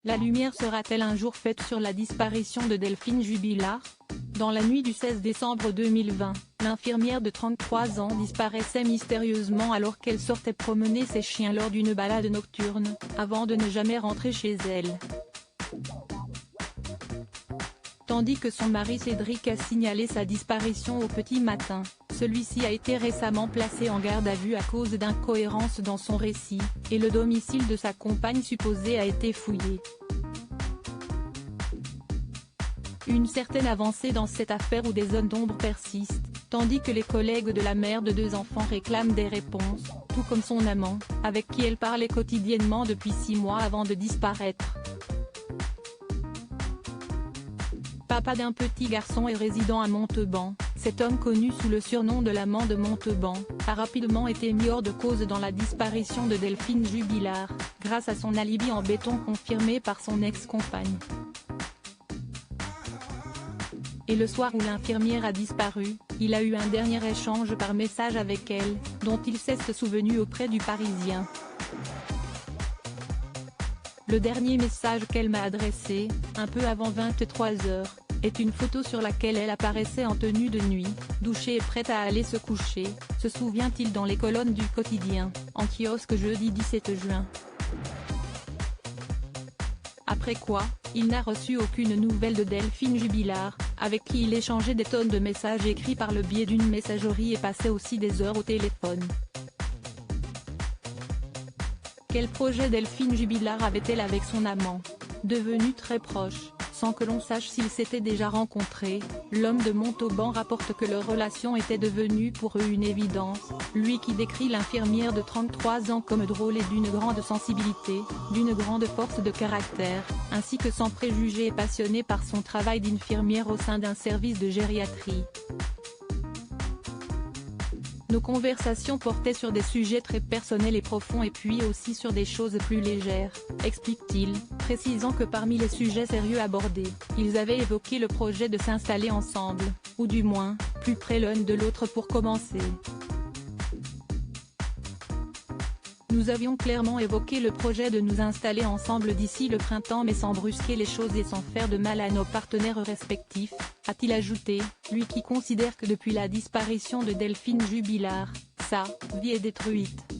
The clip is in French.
La lumière sera-t-elle un jour faite sur la disparition de Delphine Jubilard? Dans la nuit du 16 décembre 2020, l'infirmière de 33 ans disparaissait mystérieusement alors qu'elle sortait promener ses chiens lors d'une balade nocturne, avant de ne jamais rentrer chez elle. Tandis que son mari Cédric a signalé sa disparition au petit matin, celui-ci a été récemment placé en garde à vue à cause d'incohérences dans son récit, et le domicile de sa compagne supposée a été fouillé. Une certaine avancée dans cette affaire où des zones d'ombre persistent, tandis que les collègues de la mère de 2 enfants réclament des réponses, tout comme son amant, avec qui elle parlait quotidiennement depuis 6 mois avant de disparaître. Papa d'un petit garçon et résident à Montauban, cet homme connu sous le surnom de l'amant de Montauban, a rapidement été mis hors de cause dans la disparition de Delphine Jubilard, grâce à son alibi en béton confirmé par son ex-compagne. Et le soir où l'infirmière a disparu, il a eu un dernier échange par message avec elle, dont il s'est souvenu auprès du Parisien. Le dernier message qu'elle m'a adressé, un peu avant 23 h, est une photo sur laquelle elle apparaissait en tenue de nuit, douchée et prête à aller se coucher, se souvient-il dans les colonnes du quotidien, en kiosque jeudi 17 juin. Après quoi, il n'a reçu aucune nouvelle de Delphine Jubilard, avec qui il échangeait des tonnes de messages écrits par le biais d'une messagerie et passait aussi des heures au téléphone. Quel projet Delphine Jubilard avait-elle avec son amant? Devenu très proche, sans que l'on sache s'ils s'étaient déjà rencontrés, l'homme de Montauban rapporte que leur relation était devenue pour eux une évidence, lui qui décrit l'infirmière de 33 ans comme drôle et d'une grande sensibilité, d'une grande force de caractère, ainsi que sans préjugés et passionnée par son travail d'infirmière au sein d'un service de gériatrie. Nos conversations portaient sur des sujets très personnels et profonds et puis aussi sur des choses plus légères, explique-t-il, précisant que parmi les sujets sérieux abordés, ils avaient évoqué le projet de s'installer ensemble, ou du moins, plus près l'un de l'autre pour commencer. Nous avions clairement évoqué le projet de nous installer ensemble d'ici le printemps mais sans brusquer les choses et sans faire de mal à nos partenaires respectifs, a-t-il ajouté, lui qui considère que depuis la disparition de Delphine Jubilard, sa vie est détruite.